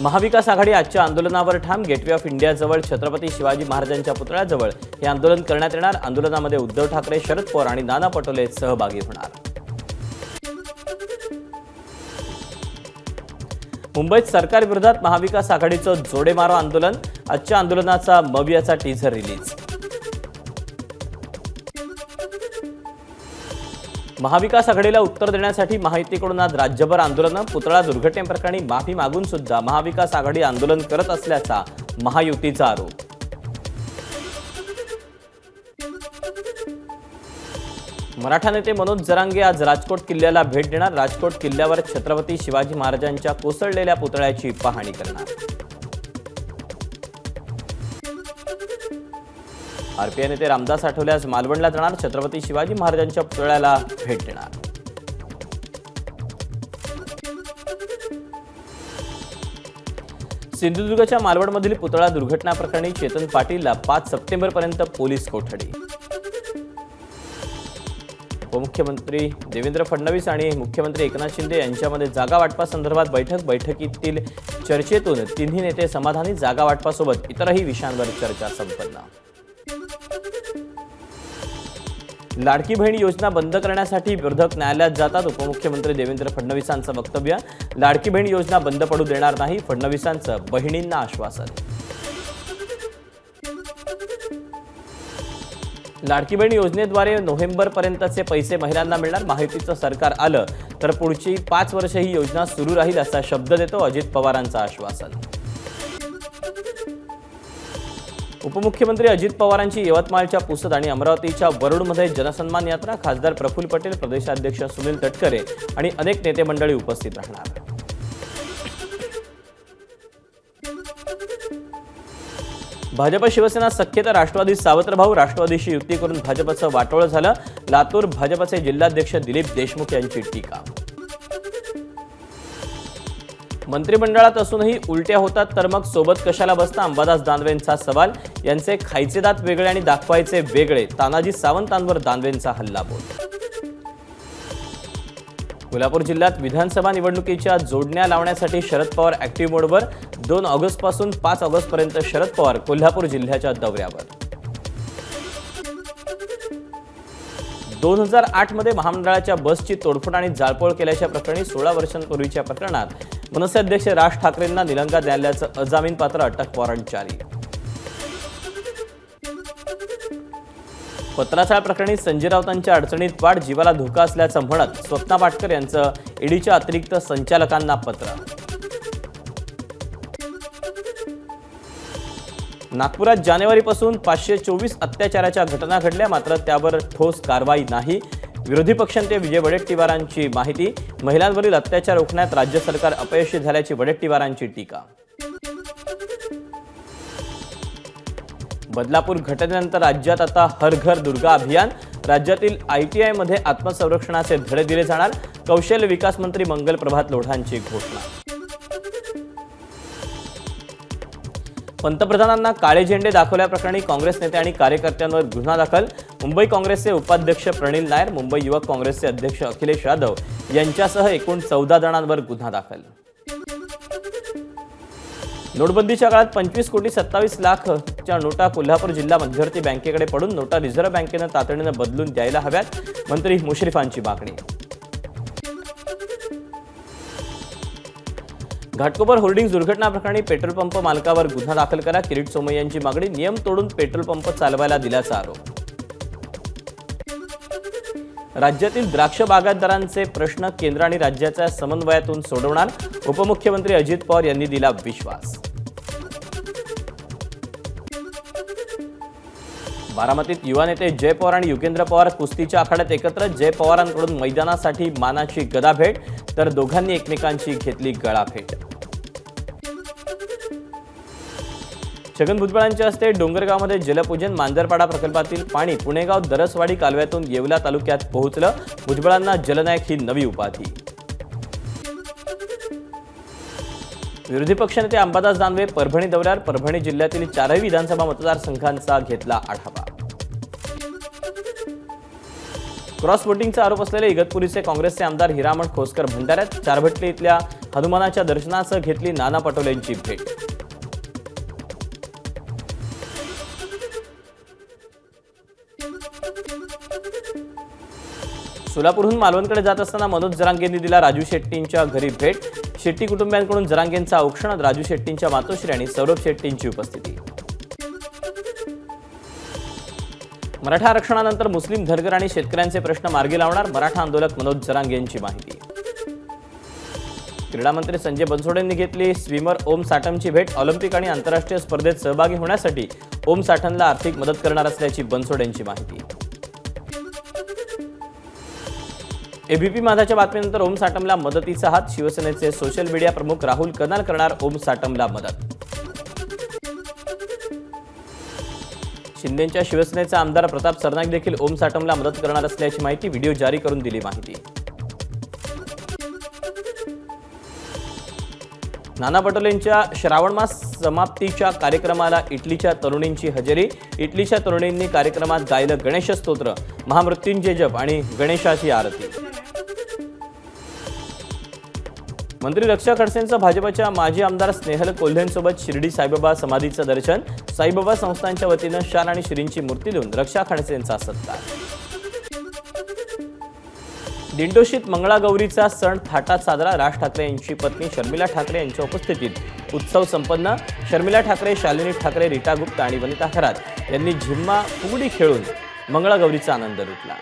महाविकास आघाडी आजच्या आंदोलनावर ठाम। गेटवे ऑफ इंडिया जवळ छत्रपती शिवाजी महाराजांच्या पुतळ्याजवळ हे आंदोलन करण्यात येणार। आंदोलनामध्ये उद्धव ठाकरे, शरद पवार आणि नाना पटोले सहभागी होणार। मुंबईत सरकार विरोधात महाविकास आघाडीचं जोडेमारो आंदोलन। आजच्या आंदोलनाचा मवियाचा टीझर रिलीज। महाविकास आघाडीला उत्तर देण्यासाठी महायुतीकडून आज राज्यभर आंदोलन। पुतळा दुर्घटनेप्रकरणी माफी मागून सुद्धा महाविकास आघाडी आंदोलन करत असल्याचा महायुतीचा आरोप। मराठा नेते मनोज जरांगे आज राजकोट किल्ल्याला भेट देणार। राजकोट किल्ल्यावर छत्रपती शिवाजी महाराजांच्या कोसळलेल्या पुतळ्याची पाहणी करणार। आरपीआय नेते रामदास आठवले आज मालवणला जाणार। छत्रपती शिवाजी महाराजांच्या पुतळ्याला भेट देणार। सिंधुदुर्गच्या मालवणमधील पुतळा दुर्घटना प्रकरणी चेतन पाटीलला 5 सप्टेंबरपर्यंत पोलीस कोठडी। उपमुख्यमंत्री देवेंद्र फडणवीस आणि मुख्यमंत्री एकनाथ शिंदे यांच्यामध्ये जागा वाटपासंदर्भात बैठकीतील चर्चेतून तिन्ही नेते समाधानी। जागा वाटपासोबत इतरही विषयांवर चर्चा संपन्न। लाडकी बहीण योजना बंद करण्यासाठी विरोधक न्यायालयात जातात। उपमुख्यमंत्री देवेंद्र फडणवीसांचं वक्तव्य। लाडकी बहीण योजना बंद पडू देणार नाही, फडणवीसांचं बहिणींना आश्वासन। लाडकी बहीण योजनेद्वारे नोव्हेंबरपर्यंतचे पैसे महिलांना मिळणार। महायुतीचं सरकार आलं तर पुढची 5 वर्षे ही योजना सुरू राहील असा शब्द देतो अजित पवारांचं आश्वासन। उपमुख्यमंत्री अजित पवारांची यवतमाळच्या पुसद आणि अमरावतीच्या वरुडमध्ये जनसन्मान यात्रा। खासदार प्रफुल्ल पटेल, प्रदेशाध्यक्ष सुनील तटकरे आणि अनेक नेते मंडळी उपस्थित राहणार। भाजप शिवसेना सख्य, राष्ट्रवादी सावत्र भाऊ। राष्ट्रवादीशी युती करून भाजपचं वाटोळं झालं। लातूर भाजपचे जिल्हाध्यक्ष दिलीप देशमुख यांची टीका। मंत्रिमंडळात असूनही उलट्या होतात तर मग सोबत कशाला बसता, अंबादास दानवेंचा सवाल। यांचे खायचे दात वेगळे आणि दाखवायचे वेगळे, तानाजी सावंतांवर दानवेंचा हल्लाबोल। कोल्हापूर जिल्ह्यात विधानसभा निवडणुकीच्या जोडण्या लावण्यासाठी शरद पवार ऍक्टिव्ह मोडवर। 2 ऑगस्टपासून 5 ऑगस्टपर्यंत शरद पवार कोल्हापूर जिल्ह्याच्या दौऱ्यावर। 2008 मध्ये महामंडळाच्या बसची तोडफोड आणि जाळपोळ केल्याच्या प्रकरणी 16 वर्षांपूर्वीच्या प्रकरणात मनसे अध्यक्ष राज ठाकरेंना निलंगा न्यायालयाचं अजामीनपात्र अटक वॉरंट जारी। पत्राचाळ प्रकरणी संजय राऊतांच्या अडचणीत वाढ, जीवाला धोका असल्याचं म्हणत स्वप्ना पाटकर यांचं ईडीच्या अतिरिक्त संचालकांना पत्र। नागपुरात जानेवारीपासून 524 अत्याचाराच्या घटना घडल्या, मात्र त्यावर ठोस कारवाई नाही। विरोधी पक्षनेते विजय वडेट्टीवारांची माहिती। महिलांवरील अत्याचार रोखण्यात राज्य सरकार अपयशी झाल्याची वडेट्टीवारांची टीका। बदलापूर घटनेनंतर राज्यात आता हर घर दुर्गा अभियान। राज्यातील ITI मध्ये आत्मसंरक्षणाचे धडे दिले जाणार। कौशल्य विकास मंत्री मंगल प्रभात लोढांची घोषणा। पंतप्रधानांना काळे झेंडे दाखवल्याप्रकरणी काँग्रेस नेते आणि कार्यकर्त्यांवर गुन्हा दाखल। मुंबई काँग्रेसचे उपाध्यक्ष प्रणिल नायर, मुंबई युवक काँग्रेसचे अध्यक्ष अखिलेश यादव यांच्यासह एकूण 14 जणांवर गुन्हा दाखल। नोटबंदीच्या काळात 25,27,00,000च्या नोटा कोल्हापूर जिल्हा मध्यवर्ती बँकेकडे पडून नोटा रिझर्व्ह बँकेनं तातडीनं बदलून द्यायला हव्यात, मंत्री मुश्रीफांची मागणी। घाटकोपर होर्डिंग्ज दुर्घटना प्रकरणी पेट्रोल पंप मालकावर गुन्हा दाखल करा, किरीट सोमय्यांची मागणी। नियम तोडून पेट्रोल पंप चालवायला दिल्याचा आरोप। राज्यातील द्राक्ष बागायतदारांचे प्रश्न केंद्र आणि राज्याच्या समन्वयातून सोडवणार, उपमुख्यमंत्री अजित पवार यांनी दिला विश्वास। बारामतीत युवा नेते जय पवार आणि युगेंद्र पवार कुस्तीच्या आखाड्यात एकत्र। जय पवारांकडून मैदानासाठी मानाची गदा भेट, तर दोघांनी एकमेकांची घेतली गळाभेट। छगन भुजबळांच्या हस्ते डोंगरगावमध्ये जलपूजन। मांजरपाडा प्रकल्पातील पाणी पुणेगाव दरसवाडी कालव्यातून येवला तालुक्यात पोहोचलं। भुजबळांना जलनायक ही नवी उपाधी। विरोधी पक्षनेते अंबादास दानवे परभणी दौऱ्यावर। परभणी जिल्ह्यातील 4ही विधानसभा मतदारसंघांचा घेतला आढावा। क्रॉस वोटिंगचा आरोप असलेले इगतपुरीचे काँग्रेसचे आमदार हिरामण खोसकर भंडाऱ्यात। चारभट्टी इथल्या हनुमानाच्या दर्शनासह घेतली नाना पटोलेंची भेट. सोलापूरहून मालवणकडे जात असताना मनोज जरांगेंनी दिला राजू शेट्टींच्या घरी भेट. शेट्टी कुटुंबियांकडून जरांगेंचा औक्षण, राजू शेट्टींच्या मातोश्री आणि सौरभ शेट्टींची उपस्थिती. मराठा आरक्षणानंतर मुस्लिम धनगर आणि शेतकऱ्यांचे प्रश्न मार्गी लावणार, मराठा आंदोलक मनोज जरांगेंची माहिती. क्रीडा मंत्री संजय बनसोडेंनी घेतली स्विमर ओम साठमची भेट. ऑलिम्पिक आणि आंतरराष्ट्रीय स्पर्धेत सहभागी होण्यासाठी ओम साठमला आर्थिक मदत करणार असल्याची बनसोडेंची माहिती. एबीपी माझाच्या बातमीनंतर ओम साठमला मदतीचा हात. शिवसेनेचे सोशल मीडिया प्रमुख राहुल कनाल करणार ओम साठमला मदत. शिंदेच्या शिवसेनेचा आमदार प्रताप सरनाईक देखील ओम साठमला मदत करणार असल्याची माहिती. व्हिडिओ जारी करून दिली माहिती. नाना पटोलेंच्या श्रावण मास समाप्तीच्या कार्यक्रमाला इटलीच्या तरुणींची हजेरी. इटलीच्या तरुणींनी कार्यक्रमात गायलं गणेश स्तोत्र, महामृत्युंजय जप आणि गणेशाची आरती. मंत्री रक्षा खडसेंचं भाजपच्या माजी आमदार स्नेहल कोल्हेंसोबत शिर्डी साईबाबा समाधीचं दर्शन. साईबाबा संस्थांच्या वतीनं शाल आणि श्रींची मूर्ती देऊन रक्षा खडसेंचा सत्कार. दिंडोशीत मंगळागौरीचा सण थाटात साजरा. राज ठाकरे यांची पत्नी शर्मिला ठाकरे यांच्या उपस्थितीत उत्सव संपन्न. शर्मिला ठाकरे, शालिनी ठाकरे, रीटा गुप्ता आणि वनिता खरात यांनी झिम्मा फुगडी खेळून मंगळागौरीचा आनंद लुटला.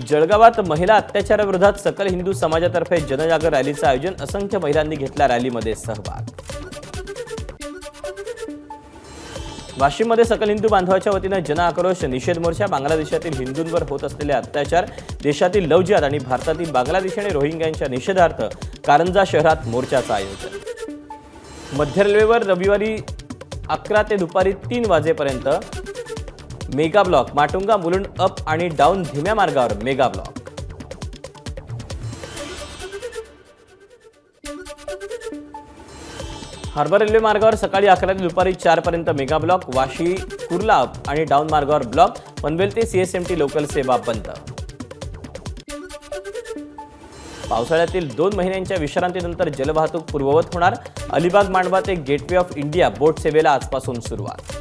जळगावात महिला अत्याचाराविरोधात सकल हिंदू समाजातर्फे जनजागर रॅलीचं आयोजन. असंख्य महिलांनी घेतला रॅलीमध्ये सहभाग. वाशिममध्ये सकल हिंदू बांधवाच्या वतीनं जन आक्रोश निषेध मोर्चा. बांगलादेशातील हिंदूंवर होत असलेले अत्याचार, देशातील लव जिहाद आणि भारतातील बांगलादेशी आणि रोहिंग्यांच्या निषेधार्थ कारंजा शहरात मोर्चाचं आयोजन. मध्य रेल्वेवर रविवारी 11 ते दुपारी 3 वाजेपर्यंत mega block. Matunga Mulund up आणि डाऊन धीम्या मार्गावर मेगा ब्लॉक. हार्बर रेल्वे मार्गावर सकाळी 11 ते दुपारी 4 पर्यंत mega block. Vashi Kurla up आणि डाऊन मार्गावर ब्लॉक. पनवेल ते सीएसएमटी लोकल सेवा बंद. पावसाळ्यातील 2 महिन्यांच्या विश्रांतीनंतर जलवाहतूक पूर्ववत होणार. अलिबाग मांडवा ते गेटवे ऑफ इंडिया बोट सेवेला आजपासून सुरुवात.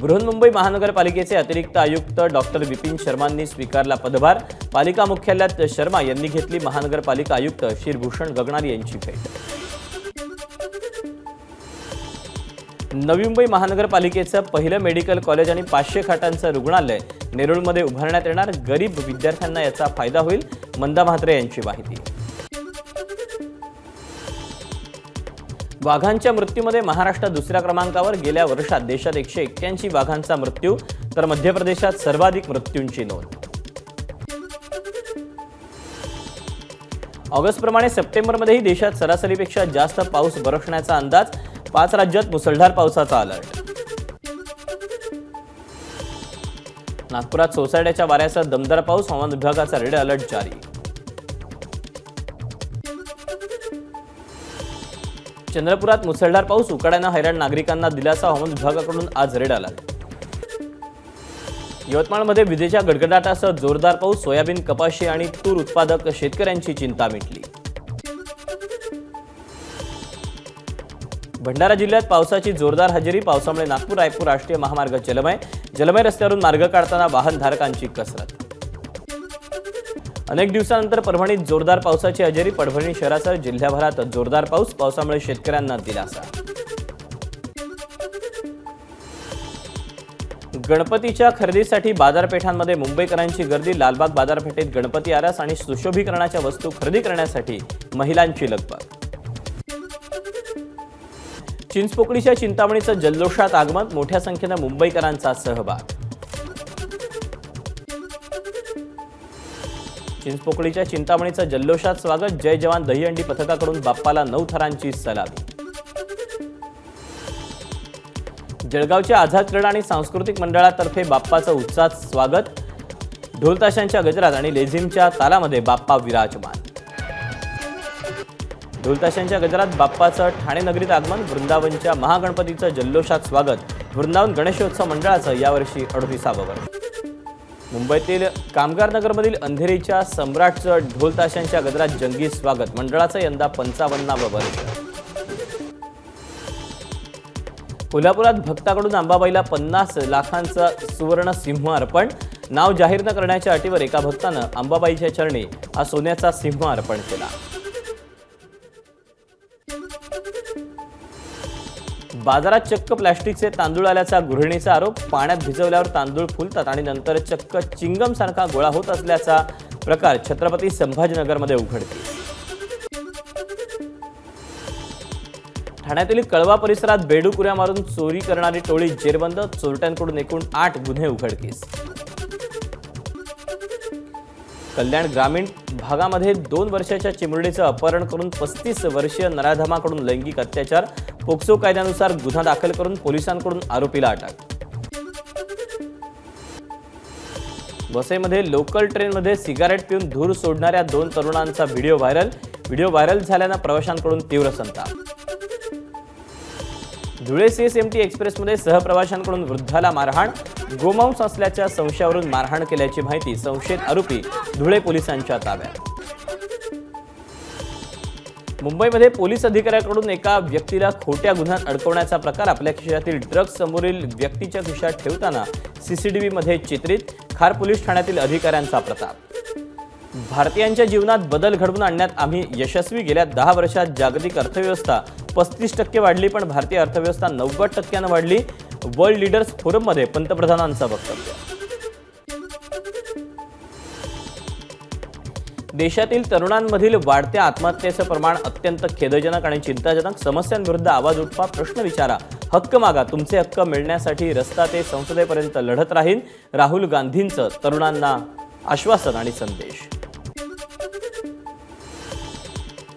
बृहन्मुंबई महानगरपालिकेचे अतिरिक्त आयुक्त डॉक्टर विपिन शर्मांनी स्वीकारला पदभार. पालिका मुख्यालयात शर्मा यांनी घेतली महानगरपालिका आयुक्त शिरभूषण गगनार यांची भेट. नवी मुंबई महानगरपालिकेचं पहिलं मेडिकल कॉलेज आणि 500 खाटांचं रुग्णालय नेरूळमध्ये उभारण्यात येणार. गरीब विद्यार्थ्यांना याचा फायदा होईल, मंदा म्हात्रे यांची माहिती. वाघांच्या मृत्यूमध्ये महाराष्ट्र दुसऱ्या क्रमांकावर. गेल्या वर्षात देशात 181 वाघांचा मृत्यू, तर मध्य प्रदेशात सर्वाधिक मृत्यूंची नोंद. ऑगस्टप्रमाणे सप्टेंबरमध्येही देशात सरासरीपेक्षा जास्त पाऊस बरसण्याचा अंदाज. 5 राज्यात मुसळधार पावसाचा अलर्ट. नागपुरात सोसाट्याच्या वाऱ्यासह दमदार पाऊस. हवामान विभागाचा रेड अलर्ट जारी. चंद्रपुरात मुसळधार पाऊस. उकाड्यानं हैराण नागरिकांना दिलासा. हवामान विभागाकडून आज रेड अलर्ट. यवतमाळमध्ये विजेच्या गडगडाटासह जोरदार पाऊस. सोयाबीन, कपाशी आणि तूर उत्पादक शेतकऱ्यांची चिंता मिटली. भंडारा जिल्ह्यात पावसाची जोरदार हजेरी. पावसामुळे नागपूर रायपूर राष्ट्रीय महामार्ग जलमय रस्त्यावरून मार्ग काढताना वाहनधारकांची कसरत. अनेक दिवसानंतर परभणीत जोरदार पावसाची हजेरी. परभणी शहरासह जिल्ह्याभरात जोरदार पाऊस. पावसामुळे शेतकऱ्यांना दिलासा. गणपतीच्या खरेदीसाठी बाजारपेठांमध्ये मुंबईकरांची गर्दी. लालबाग बाजारपेठेत गणपती आरास आणि सुशोभीकरणाच्या वस्तू खरेदी करण्यासाठी महिलांची लगबग. चिंचपोकळीच्या चिंतामणीचं जल्लोषात आगमन. मोठ्या संख्येनं मुंबईकरांचा सहभाग. चिंचपोकळीच्या चिंतामणीचं जल्लोषात स्वागत. जय जवान दहीहंडी पथकाकडून बाप्पाला 9 थरांची सलामी. जळगावच्या आझाद क्रीडा आणि सांस्कृतिक मंडळातर्फे बाप्पाचं उत्साहात स्वागत. ढोलताशांच्या गजरात आणि लेझिमच्या तालामध्ये बाप्पा विराजमान. ढोलताशांच्या गजरात बाप्पाचं ठाणे नगरीत आगमन. वृंदावनच्या महागणपतीचं जल्लोषात स्वागत. वृंदावन गणेशोत्सव मंडळाचं यावर्षी 38वे वर्ष. मुंबईतील कामगार नगरमधील अंधेरीच्या सम्राटचं ढोल ताशांच्या गजरात जंगी स्वागत. मंडळाचं यंदा 55वं वर्ष. कोल्हापुरात भक्ताकडून अंबाबाईला 50 लाखांचा सुवर्ण सिंह अर्पण. नाव जाहीर न करण्याच्या अटीवर एका भक्तानं अंबाबाईच्या चरणी हा सोन्याचा सिंह अर्पण केला. बाजारात चक्क प्लॅस्टिकचे तांदूळ आल्याचा गृहिणीचा आरोप. पाण्यात भिजवल्यावर तांदूळ फुलतात आणि नंतर चक्क चिंगम सारखा गोळा होत असल्याचा प्रकार छत्रपती संभाजीनगरमध्ये उघडकीस. ठाण्यातील कळवा परिसरात बेडूकुऱ्या मारून चोरी करणारी टोळी जेरबंद. चोरट्यांकडून एकूण 8 गुन्हे उघडकीस. कल्याण ग्रामीण भागामध्ये 2 वर्षाच्या चिमुरडीचं अपहरण करून 35 वर्षीय नराधमाकडून लैंगिक अत्याचार. पोक्सो कायद्यानुसार गुन्हा दाखल करून पोलिसांकडून आरोपीला अटक. वसईमध्ये लोकल ट्रेनमध्ये सिगारेट पिऊन धूर सोडणाऱ्या 2 तरुणांचा व्हिडिओ व्हायरल झाल्यानं प्रवाशांकडून तीव्र संताप. धुळे सीएसएमटी एक्सप्रेसमध्ये सहप्रवाशांकडून वृद्धाला मारहाण. गोमांस असल्याच्या संशयावरून मारहाण केल्याची माहिती. संशयित आरोपी धुळे पोलिसांच्या ताब्यात. मुंबईमध्ये पोलीस अधिकाऱ्याकडून एका व्यक्तीला खोट्या गुन्ह्यात अडकवण्याचा प्रकार. आपल्या खिशातील ड्रग्ज समोरील व्यक्तीच्या खिशात ठेवताना सीसीटीव्हीमध्ये चित्रित. खार पोलीस ठाण्यातील अधिकाऱ्यांचा प्रताप. भारतीयांच्या जीवनात बदल घडवून आणण्यात आम्ही यशस्वी. गेल्या 10 वर्षात जागतिक अर्थव्यवस्था 35% वाढली, पण भारतीय अर्थव्यवस्था 90% वाढली. वर्ल्ड लीडर्स फोरममध्ये पंतप्रधानांचं वक्तव्य. देशातील तरुणांमधील वाढत्या आत्महत्येचं प्रमाण अत्यंत खेदजनक आणि चिंताजनक. समस्यांविरुद्ध आवाज उठवा, प्रश्न विचारा, हक्क मागा. तुमचे हक्क मिळण्यासाठी रस्ता ते संसदेपर्यंत लढत राहील. राहुल गांधींचं तरुणांना आश्वासन आणि संदेश.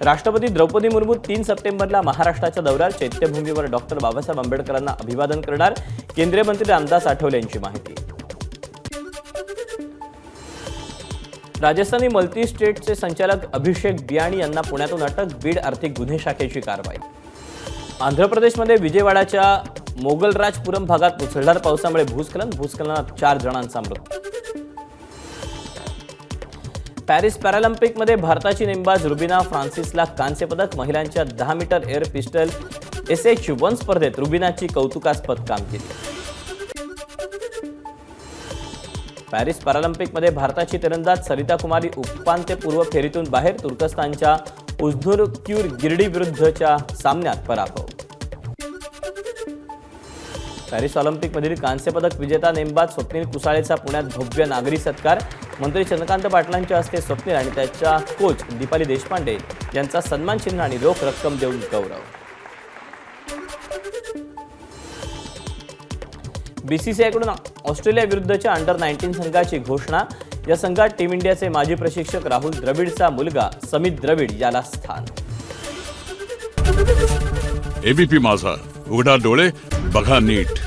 राष्ट्रपती द्रौपदी मुर्मू 3 सप्टेंबरला महाराष्ट्राच्या दौऱ्यात. चैत्यभूमीवर डॉक्टर बाबासाहेब आंबेडकरांना अभिवादन करणार. केंद्रीय मंत्री रामदास आठवले यांची माहिती. राजस्थानी मल्टी स्टेटचे संचालक अभिषेक बियाणी यांना पुण्यातून अटक. बीड आर्थिक गुन्हे शाखेची कारवाई. आंध्र प्रदेशमध्ये विजयवाडाच्या मोगलराजपुरम भागात मुसळधार पावसामुळे भूस्खलनात 4 जणांचा मृत्यू. पॅरिस पॅरालिम्पिकमध्ये भारताची नेमबाज रुबिना फ्रान्सिसला कांस्य पदक. महिलांच्या 10 मीटर एअर पिस्टल SH1 स्पर्धेत रुबिनाची कौतुकास्पद कामगिरी. पॅरिस पॅरालिम्पिकमध्ये भारताची तिरंदाज सरिता कुमारी उपांत्यपूर्व फेरीतून बाहेर. तुर्कस्तानच्या उझनुर्क्यूर गिर्डी विरुद्धच्या सामन्यात पराभव. पॅरिस ऑलिम्पिकमधील कांस्यपदक विजेता नेमबाज स्वप्नील कुसाळेचा पुण्यात भव्य नागरी सत्कार. मंत्री चंद्रकांत पाटलांच्या हस्ते स्वप्नील आणि त्याच्या कोच दीपाली देशपांडे यांचा सन्मान चिन्ह आणि रोख रक्कम देऊन गौरव. बीसीसीआयकडून ऑस्ट्रेलिया विरुद्धच्या अंडर-19 संघाची घोषणा. या संघात टीम इंडियाचे माजी प्रशिक्षक राहुल द्रविडचा मुलगा समित द्रविड याला स्थान. एबीपी माझा, उघडा डोळे बघा नीट.